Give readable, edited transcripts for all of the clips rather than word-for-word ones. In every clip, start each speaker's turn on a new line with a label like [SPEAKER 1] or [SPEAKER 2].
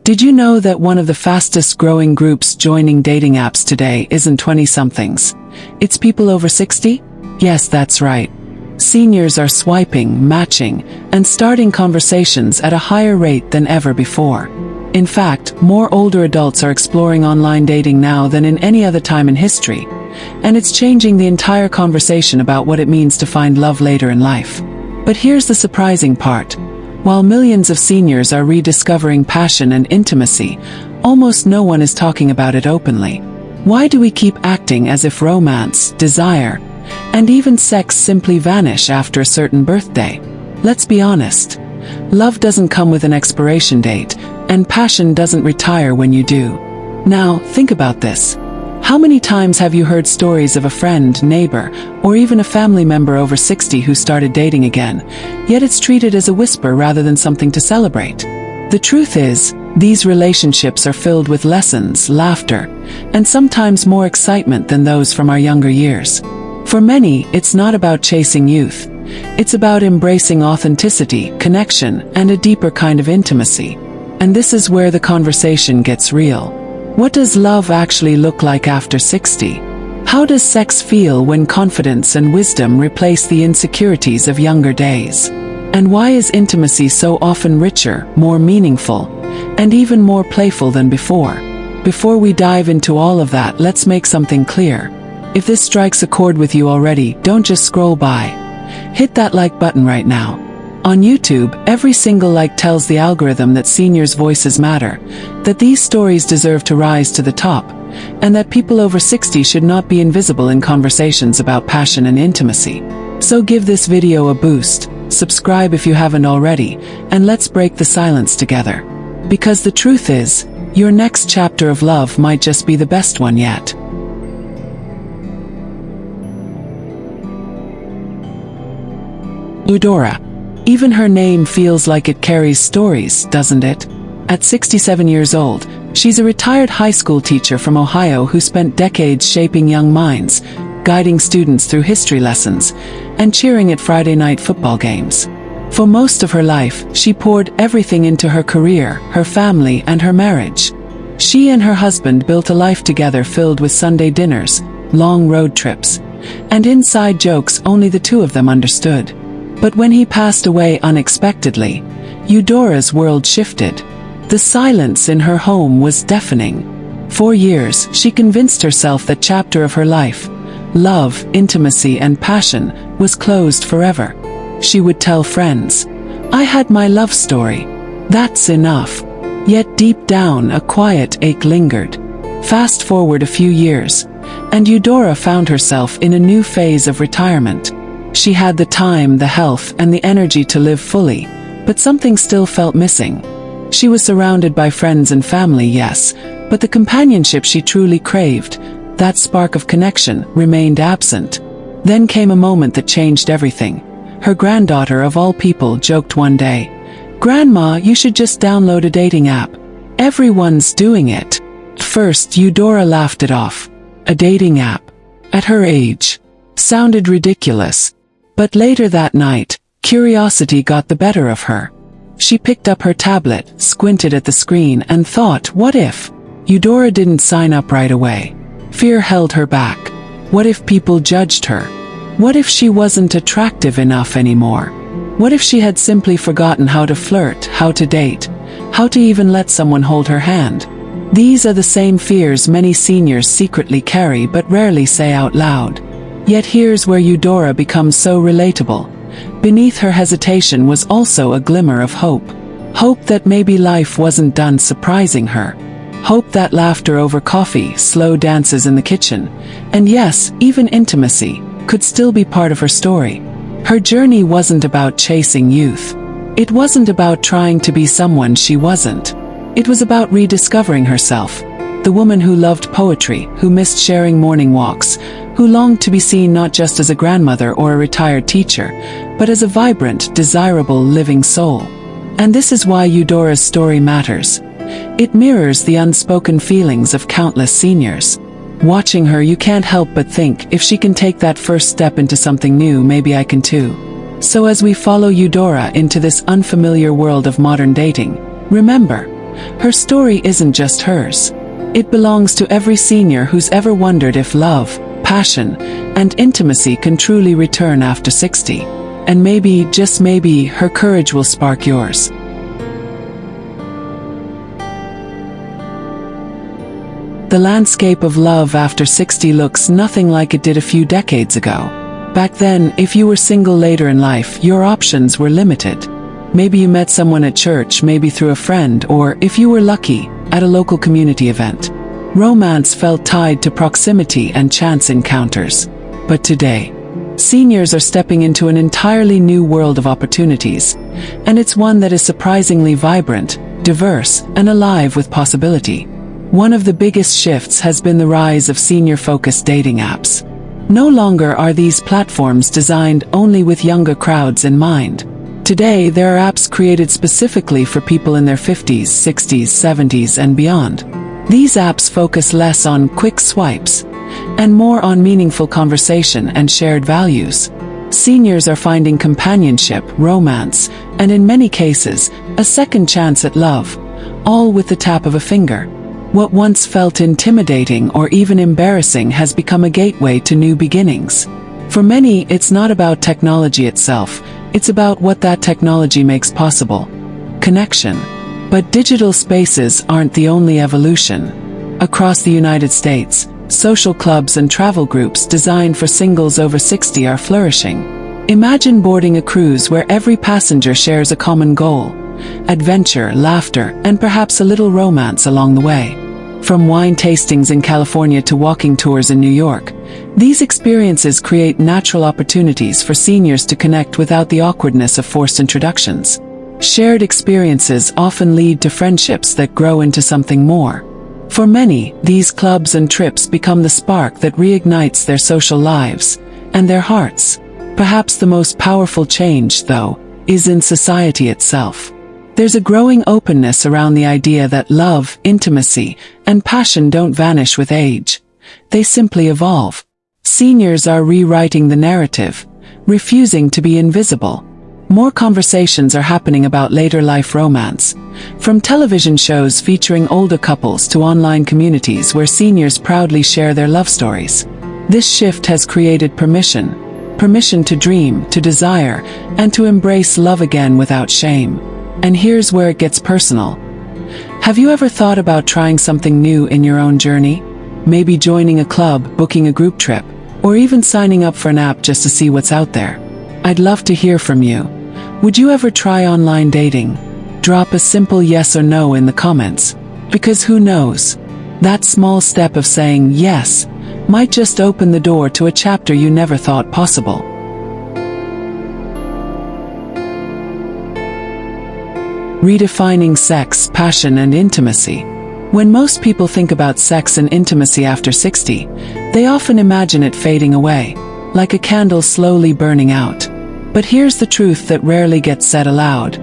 [SPEAKER 1] Did you know that one of the fastest growing groups joining dating apps today isn't 20-somethings? It's people over 60? Yes, that's right. Seniors are swiping, matching, and starting conversations at a higher rate than ever before. In fact, more older adults are exploring online dating now than in any other time in history, and it's changing the entire conversation about what it means to find love later in life. But here's the surprising part. While millions of seniors are rediscovering passion and intimacy, almost no one is talking about it openly. Why do we keep acting as if romance, desire, and even sex simply vanish after a certain birthday? Let's be honest. Love doesn't come with an expiration date, and passion doesn't retire when you do. Now, think about this. How many times have you heard stories of a friend, neighbor, or even a family member over 60 who started dating again, yet it's treated as a whisper rather than something to celebrate? The truth is, these relationships are filled with lessons, laughter, and sometimes more excitement than those from our younger years. For many, it's not about chasing youth. It's about embracing authenticity, connection, and a deeper kind of intimacy. And this is where the conversation gets real. What does love actually look like after 60? How does sex feel when confidence and wisdom replace the insecurities of younger days? And why is intimacy so often richer, more meaningful, and even more playful than before? Before we dive into all of that, let's make something clear. If this strikes a chord with you already, don't just scroll by. Hit that like button right now. On YouTube, every single like tells the algorithm that seniors' voices matter, that these stories deserve to rise to the top, and that people over 60 should not be invisible in conversations about passion and intimacy. So give this video a boost, subscribe if you haven't already, and let's break the silence together. Because the truth is, your next chapter of love might just be the best one yet. Eudora. Even her name feels like it carries stories, doesn't it? At 67 years old, she's a retired high school teacher from Ohio who spent decades shaping young minds, guiding students through history lessons, and cheering at Friday night football games. For most of her life, she poured everything into her career, her family, and her marriage. She and her husband built a life together filled with Sunday dinners, long road trips, and inside jokes only the two of them understood. But when he passed away unexpectedly, Eudora's world shifted. The silence in her home was deafening. For years, she convinced herself that chapter of her life, love, intimacy, and passion, was closed forever. She would tell friends, "I had my love story. That's enough." Yet deep down, a quiet ache lingered. Fast forward a few years, and Eudora found herself in a new phase of retirement. She had the time, the health, and the energy to live fully, but something still felt missing. She was surrounded by friends and family, yes, but the companionship she truly craved, that spark of connection, remained absent. Then came a moment that changed everything. Her granddaughter, of all people, joked one day, "Grandma, you should just download a dating app. Everyone's doing it." At first, Eudora laughed it off. A dating app, at her age, sounded ridiculous. But later that night, curiosity got the better of her. She picked up her tablet, squinted at the screen, and thought, what if? Eudora didn't sign up right away. Fear held her back. What if people judged her? What if she wasn't attractive enough anymore? What if she had simply forgotten how to flirt, how to date, how to even let someone hold her hand? These are the same fears many seniors secretly carry but rarely say out loud. Yet here's where Eudora becomes so relatable. Beneath her hesitation was also a glimmer of hope. Hope that maybe life wasn't done surprising her. Hope that laughter over coffee, slow dances in the kitchen, and yes, even intimacy, could still be part of her story. Her journey wasn't about chasing youth. It wasn't about trying to be someone she wasn't. It was about rediscovering herself. The woman who loved poetry, who missed sharing morning walks, who longed to be seen not just as a grandmother or a retired teacher, but as a vibrant, desirable, living soul. And this is why Eudora's story matters. It mirrors the unspoken feelings of countless seniors. Watching her, you can't help but think, if she can take that first step into something new, maybe I can too. So as we follow Eudora into this unfamiliar world of modern dating, remember, Her story isn't just hers. It belongs to every senior who's ever wondered if love, passion, and intimacy can truly return after 60. And maybe, just maybe, her courage will spark yours. The landscape of love after 60 looks nothing like it did a few decades ago. Back then, if you were single later in life, your options were limited. Maybe you met someone at church, maybe through a friend, or, if you were lucky, at a local community event. Romance felt tied to proximity and chance encounters. But today, seniors are stepping into an entirely new world of opportunities, and it's one that is surprisingly vibrant, diverse, and alive with possibility. One of the biggest shifts has been the rise of senior-focused dating apps. No longer are these platforms designed only with younger crowds in mind. Today, there are apps created specifically for people in their 50s, 60s, 70s, and beyond. These apps focus less on quick swipes and more on meaningful conversation and shared values. Seniors are finding companionship, romance, and in many cases, a second chance at love, all with the tap of a finger. What once felt intimidating or even embarrassing has become a gateway to new beginnings. For many, it's not about technology itself, it's about what that technology makes possible: connection. But digital spaces aren't the only evolution. Across the United States, social clubs and travel groups designed for singles over 60 are flourishing. Imagine boarding a cruise where every passenger shares a common goal: adventure, laughter, and perhaps a little romance along the way. From wine tastings in California to walking tours in New York, these experiences create natural opportunities for seniors to connect without the awkwardness of forced introductions. Shared experiences often lead to friendships that grow into something more. For many, these clubs and trips become the spark that reignites their social lives and their hearts. Perhaps the most powerful change, though, is in society itself. There's a growing openness around the idea that love, intimacy, and passion don't vanish with age. They simply evolve. Seniors are rewriting the narrative, refusing to be invisible. More conversations are happening about later life romance, from television shows featuring older couples to online communities where seniors proudly share their love stories. This shift has created permission to dream, to desire, and to embrace love again without shame. And here's where it gets personal. Have you ever thought about trying something new in your own journey? Maybe joining a club, booking a group trip, or even signing up for an app just to see what's out there? I'd love to hear from you. Would you ever try online dating? Drop a simple yes or no in the comments. Because who knows? That small step of saying yes might just open the door to a chapter you never thought possible. Redefining sex, passion, and intimacy. When most people think about sex and intimacy after 60, they often imagine it fading away, like a candle slowly burning out. But here's the truth that rarely gets said aloud.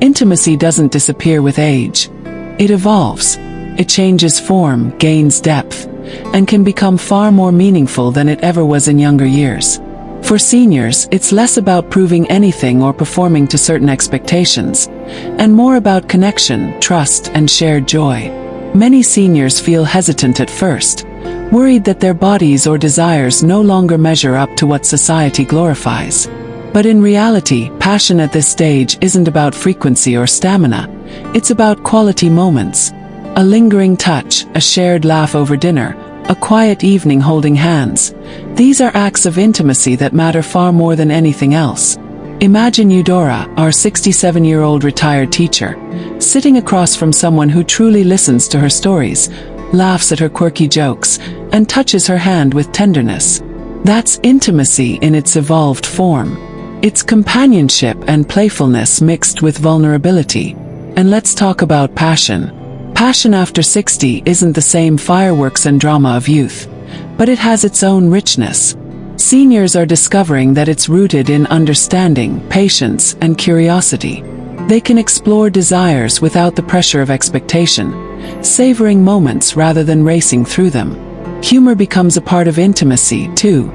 [SPEAKER 1] Intimacy doesn't disappear with age. It evolves. It changes form, gains depth, and can become far more meaningful than it ever was in younger years. For seniors, it's less about proving anything or performing to certain expectations, and more about connection, trust, and shared joy. Many seniors feel hesitant at first, worried that their bodies or desires no longer measure up to what society glorifies. But in reality, passion at this stage isn't about frequency or stamina. It's about quality moments. A lingering touch, a shared laugh over dinner, a quiet evening holding hands. These are acts of intimacy that matter far more than anything else. Imagine Eudora, our 67-year-old retired teacher, sitting across from someone who truly listens to her stories, laughs at her quirky jokes, and touches her hand with tenderness. That's intimacy in its evolved form. It's companionship and playfulness mixed with vulnerability. And let's talk about passion. Passion after 60 isn't the same fireworks and drama of youth, but it has its own richness. Seniors are discovering that it's rooted in understanding, patience, and curiosity. They can explore desires without the pressure of expectation, savoring moments rather than racing through them. Humor becomes a part of intimacy, too.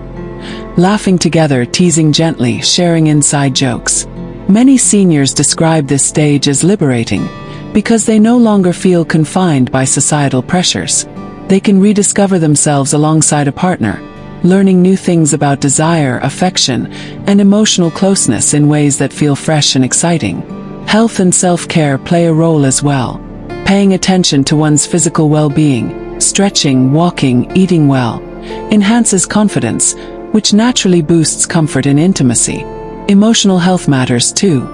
[SPEAKER 1] Laughing together, teasing gently, sharing inside jokes. Many seniors describe this stage as liberating, Because they no longer feel confined by societal pressures. They can rediscover themselves alongside a partner, learning new things about desire, affection, and emotional closeness in ways that feel fresh and exciting. Health and self-care play a role as well. Paying attention to one's physical well-being, stretching, walking, eating well, enhances confidence, which naturally boosts comfort and intimacy. Emotional health matters too.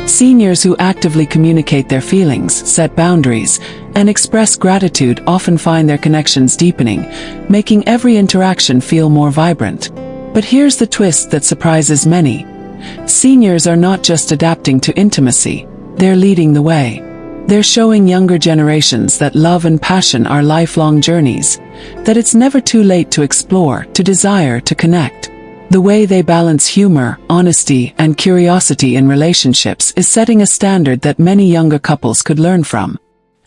[SPEAKER 1] Seniors who actively communicate their feelings, set boundaries, and express gratitude often find their connections deepening, making every interaction feel more vibrant. But here's the twist that surprises many. Seniors are not just adapting to intimacy, they're leading the way. They're showing younger generations that love and passion are lifelong journeys, that it's never too late to explore, to desire, to connect. The way they balance humor, honesty, and curiosity in relationships is setting a standard that many younger couples could learn from.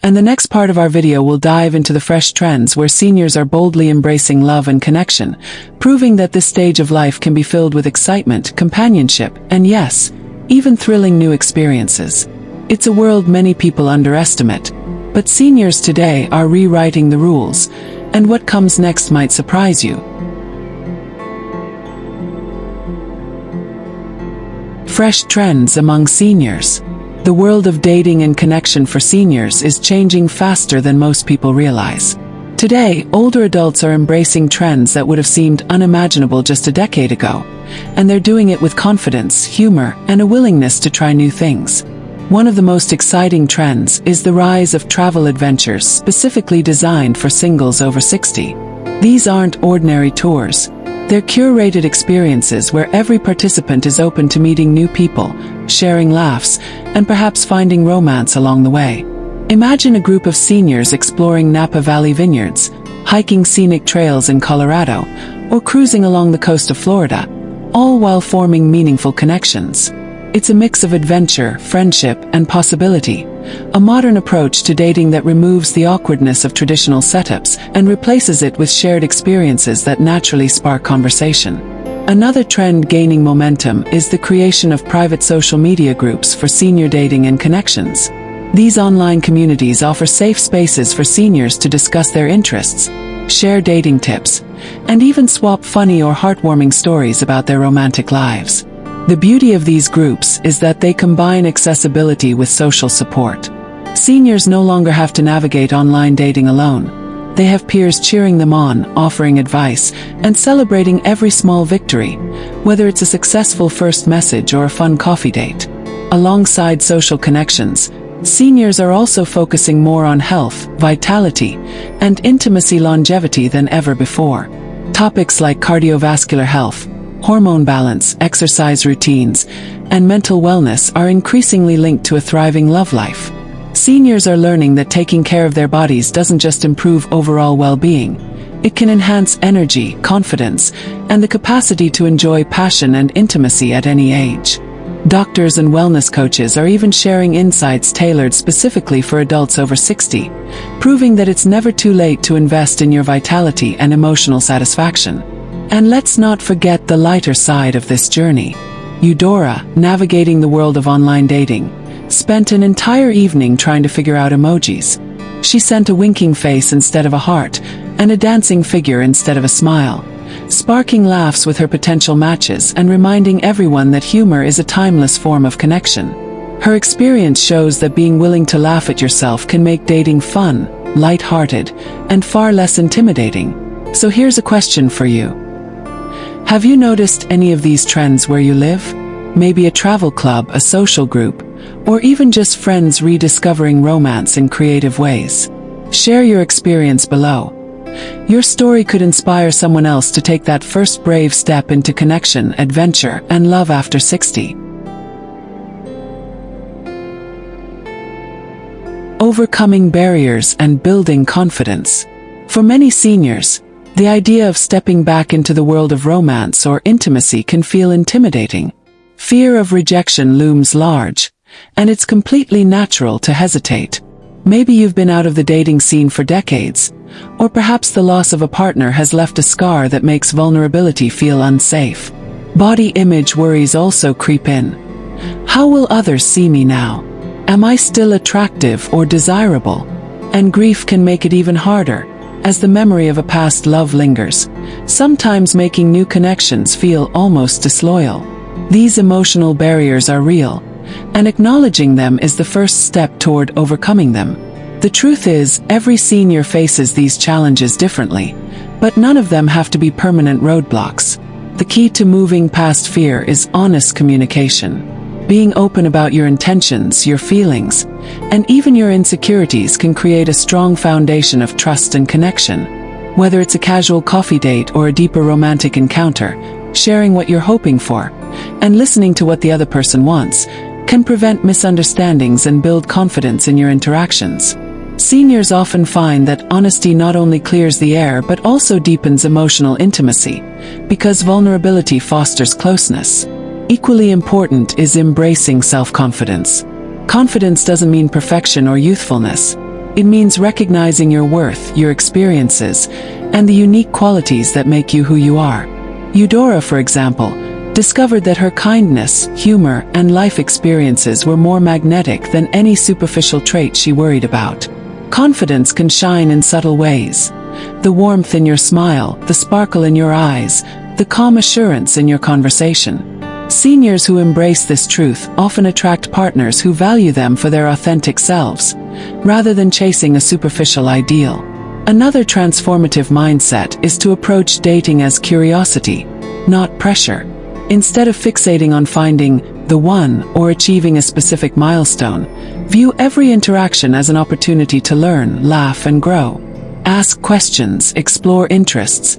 [SPEAKER 1] And the next part of our video will dive into the fresh trends where seniors are boldly embracing love and connection, proving that this stage of life can be filled with excitement, companionship, and yes, even thrilling new experiences. It's a world many people underestimate, but seniors today are rewriting the rules, and what comes next might surprise you. Fresh trends among seniors. The world of dating and connection for seniors is changing faster than most people realize. Today, older adults are embracing trends that would have seemed unimaginable just a decade ago, and they're doing it with confidence, humor, and a willingness to try new things. One of the most exciting trends is the rise of travel adventures specifically designed for singles over 60. These aren't ordinary tours. They're curated experiences where every participant is open to meeting new people, sharing laughs, and perhaps finding romance along the way. Imagine a group of seniors exploring Napa Valley vineyards, hiking scenic trails in Colorado, or cruising along the coast of Florida, all while forming meaningful connections. It's a mix of adventure, friendship, and possibility, a modern approach to dating that removes the awkwardness of traditional setups and replaces it with shared experiences that naturally spark conversation. Another trend gaining momentum is the creation of private social media groups for senior dating and connections. These online communities offer safe spaces for seniors to discuss their interests, share dating tips, and even swap funny or heartwarming stories about their romantic lives. The beauty of these groups is that they combine accessibility with social support. Seniors no longer have to navigate online dating alone. They have peers cheering them on, offering advice, and celebrating every small victory, whether it's a successful first message or a fun coffee date. Alongside social connections, seniors are also focusing more on health, vitality, and intimacy longevity than ever before. Topics like cardiovascular health, hormone balance, exercise routines, and mental wellness are increasingly linked to a thriving love life. Seniors are learning that taking care of their bodies doesn't just improve overall well-being, it can enhance energy, confidence, and the capacity to enjoy passion and intimacy at any age. Doctors and wellness coaches are even sharing insights tailored specifically for adults over 60, proving that it's never too late to invest in your vitality and emotional satisfaction. And let's not forget the lighter side of this journey. Eudora, navigating the world of online dating, spent an entire evening trying to figure out emojis. She sent a winking face instead of a heart, and a dancing figure instead of a smile, sparking laughs with her potential matches and reminding everyone that humor is a timeless form of connection. Her experience shows that being willing to laugh at yourself can make dating fun, light-hearted, and far less intimidating. So here's a question for you. Have you noticed any of these trends where you live? Maybe a travel club, a social group, or even just friends rediscovering romance in creative ways. Share your experience below. Your story could inspire someone else to take that first brave step into connection, adventure, and love after 60. Overcoming barriers and building confidence. For many seniors, the idea of stepping back into the world of romance or intimacy can feel intimidating. Fear of rejection looms large, and it's completely natural to hesitate. Maybe you've been out of the dating scene for decades, or perhaps the loss of a partner has left a scar that makes vulnerability feel unsafe. Body image worries also creep in. How will others see me now? Am I still attractive or desirable? And grief can make it even harder, as the memory of a past love lingers, sometimes making new connections feel almost disloyal. These emotional barriers are real, and acknowledging them is the first step toward overcoming them. The truth is, every senior faces these challenges differently, but none of them have to be permanent roadblocks. The key to moving past fear is honest communication. Being open about your intentions, your feelings, and even your insecurities can create a strong foundation of trust and connection. Whether it's a casual coffee date or a deeper romantic encounter, sharing what you're hoping for, and listening to what the other person wants, can prevent misunderstandings and build confidence in your interactions. Seniors often find that honesty not only clears the air but also deepens emotional intimacy, because vulnerability fosters closeness. Equally important is embracing self-confidence. Confidence doesn't mean perfection or youthfulness. It means recognizing your worth, your experiences, and the unique qualities that make you who you are. Eudora, for example, discovered that her kindness, humor, and life experiences were more magnetic than any superficial trait she worried about. Confidence can shine in subtle ways. The warmth in your smile, the sparkle in your eyes, the calm assurance in your conversation. Seniors who embrace this truth often attract partners who value them for their authentic selves, rather than chasing a superficial ideal. Another transformative mindset is to approach dating as curiosity, not pressure. Instead of fixating on finding the one or achieving a specific milestone, view every interaction as an opportunity to learn, laugh, and grow. Ask questions, explore interests,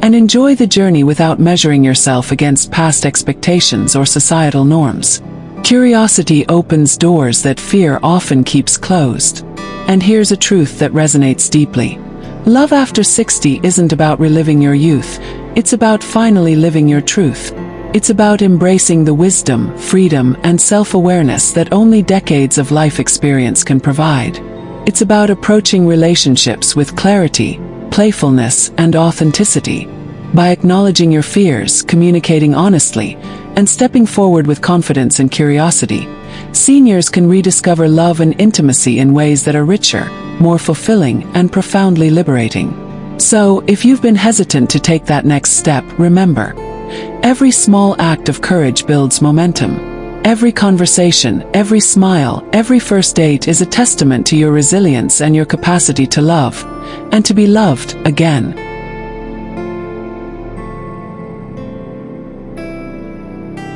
[SPEAKER 1] and enjoy the journey without measuring yourself against past expectations or societal norms. Curiosity opens doors that fear often keeps closed. And here's a truth that resonates deeply. Love after 60 isn't about reliving your youth, it's about finally living your truth. It's about embracing the wisdom, freedom, and self-awareness that only decades of life experience can provide. It's about approaching relationships with clarity, playfulness, and authenticity. By acknowledging your fears, communicating honestly, and stepping forward with confidence and curiosity, seniors can rediscover love and intimacy in ways that are richer, more fulfilling, and profoundly liberating. So, if you've been hesitant to take that next step, remember, every small act of courage builds momentum. Every conversation, every smile, every first date is a testament to your resilience and your capacity to love, and to be loved again.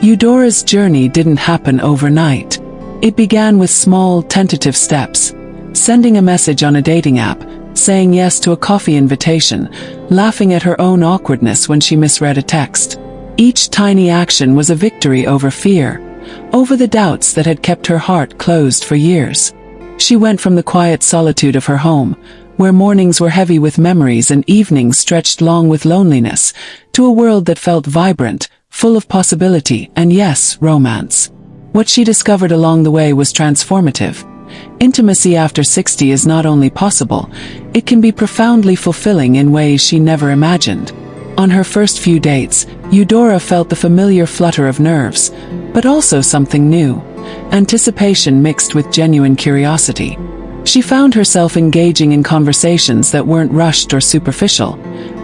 [SPEAKER 1] Eudora's journey didn't happen overnight. It began with small, tentative steps, sending a message on a dating app, saying yes to a coffee invitation, laughing at her own awkwardness when she misread a text. Each tiny action was a victory over fear, over the doubts that had kept her heart closed for years. She went from the quiet solitude of her home, where mornings were heavy with memories and evenings stretched long with loneliness, to a world that felt vibrant, full of possibility, and yes, romance. What she discovered along the way was transformative. Intimacy after 60 is not only possible, it can be profoundly fulfilling in ways she never imagined. On her first few dates, Eudora felt the familiar flutter of nerves, but also something new, anticipation mixed with genuine curiosity. She found herself engaging in conversations that weren't rushed or superficial,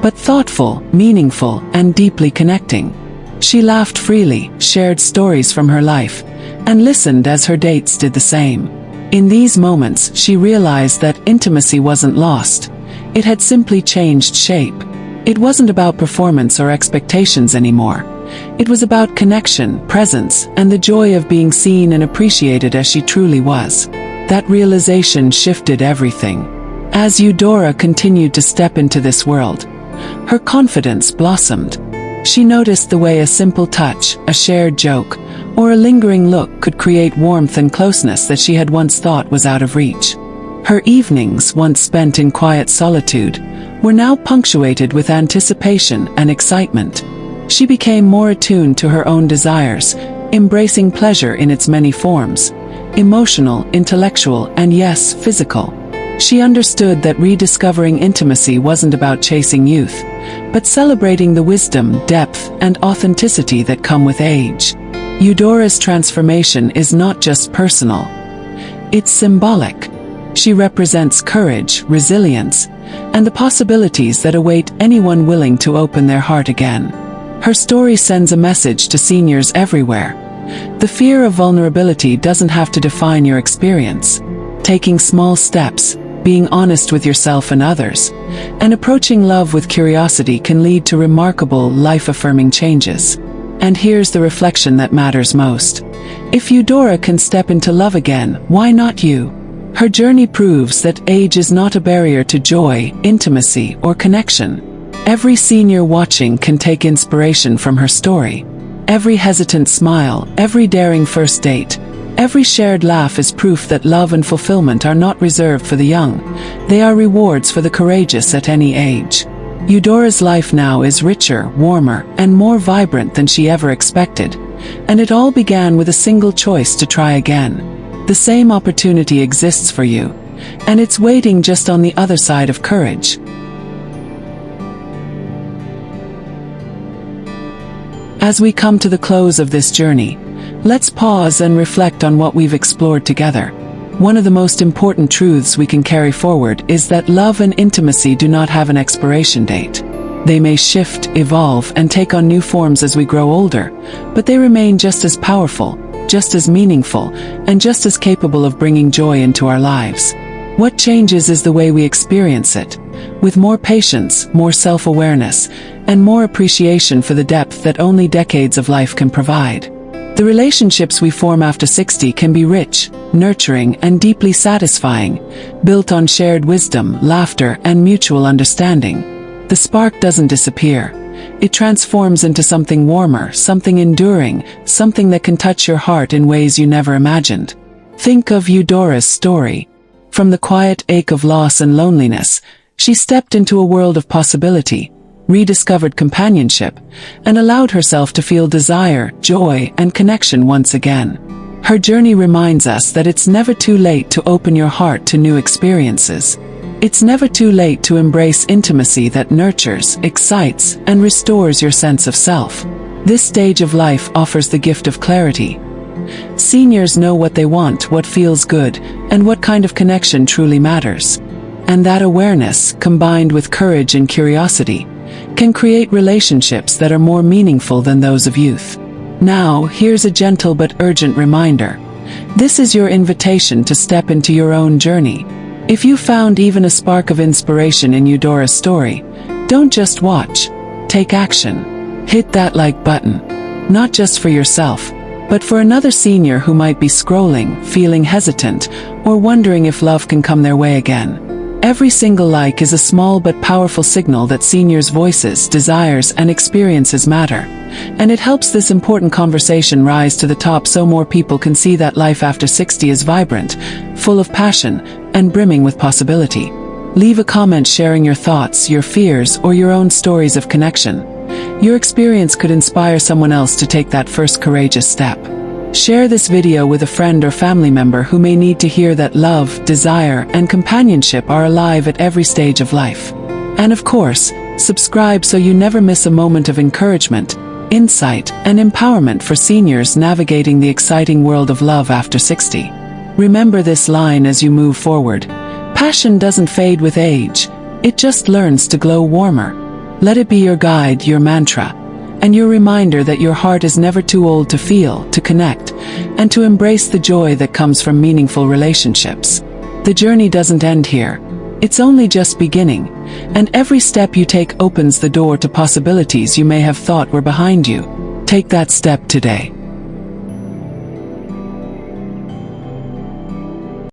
[SPEAKER 1] but thoughtful, meaningful, and deeply connecting. She laughed freely, shared stories from her life, and listened as her dates did the same. In these moments, she realized that intimacy wasn't lost. It had simply changed shape. It wasn't about performance or expectations anymore. It was about connection, presence, and the joy of being seen and appreciated as she truly was. That realization shifted everything. As Eudora continued to step into this world, her confidence blossomed. She noticed the way a simple touch, a shared joke, or a lingering look could create warmth and closeness that she had once thought was out of reach. Her evenings, once spent in quiet solitude, were now punctuated with anticipation and excitement. She became more attuned to her own desires, embracing pleasure in its many forms, emotional, intellectual, and yes, physical. She understood that rediscovering intimacy wasn't about chasing youth, but celebrating the wisdom, depth, and authenticity that come with age. Eudora's transformation is not just personal. It's symbolic. She represents courage, resilience, and the possibilities that await anyone willing to open their heart again. Her story sends a message to seniors everywhere. The fear of vulnerability doesn't have to define your experience. Taking small steps, being honest with yourself and others, and approaching love with curiosity can lead to remarkable, life-affirming changes. And here's the reflection that matters most. If Eudora can step into love again, why not you? Her journey proves that age is not a barrier to joy, intimacy, or connection. Every senior watching can take inspiration from her story. Every hesitant smile, every daring first date, every shared laugh is proof that love and fulfillment are not reserved for the young. They are rewards for the courageous at any age. Eudora's life now is richer, warmer, and more vibrant than she ever expected. And it all began with a single choice to try again. The same opportunity exists for you, and it's waiting just on the other side of courage. As we come to the close of this journey, let's pause and reflect on what we've explored together. One of the most important truths we can carry forward is that love and intimacy do not have an expiration date. They may shift, evolve, and take on new forms as we grow older, but they remain just as powerful, just as meaningful, and just as capable of bringing joy into our lives. What changes is the way we experience it, with more patience, more self-awareness, and more appreciation for the depth that only decades of life can provide. The relationships we form after 60 can be rich, nurturing, and deeply satisfying, built on shared wisdom, laughter, and mutual understanding. The spark doesn't disappear. It transforms into something warmer, something enduring, something that can touch your heart in ways you never imagined. Think of Eudora's story. From the quiet ache of loss and loneliness, she stepped into a world of possibility, rediscovered companionship, and allowed herself to feel desire, joy, and connection once again. Her journey reminds us that it's never too late to open your heart to new experiences. It's never too late to embrace intimacy that nurtures, excites, and restores your sense of self. This stage of life offers the gift of clarity. Seniors know what they want, what feels good, and what kind of connection truly matters. And that awareness, combined with courage and curiosity, can create relationships that are more meaningful than those of youth. Now, here's a gentle but urgent reminder. This is your invitation to step into your own journey. If you found even a spark of inspiration in Eudora's story, don't just watch. Take action. Hit that like button. Not just for yourself, but for another senior who might be scrolling, feeling hesitant, or wondering if love can come their way again. Every single like is a small but powerful signal that seniors' voices, desires, and experiences matter. And it helps this important conversation rise to the top so more people can see that life after 60 is vibrant, full of passion, and brimming with possibility. Leave a comment sharing your thoughts, your fears, or your own stories of connection. Your experience could inspire someone else to take that first courageous step. Share this video with a friend or family member who may need to hear that love, desire, and companionship are alive at every stage of life. And of course, subscribe so you never miss a moment of encouragement, insight, and empowerment for seniors navigating the exciting world of love after 60. Remember this line as you move forward. Passion doesn't fade with age. It just learns to glow warmer. Let it be your guide, your mantra, and your reminder that your heart is never too old to feel, to connect, and to embrace the joy that comes from meaningful relationships. The journey doesn't end here. It's only just beginning, and every step you take opens the door to possibilities you may have thought were behind you. Take that step today.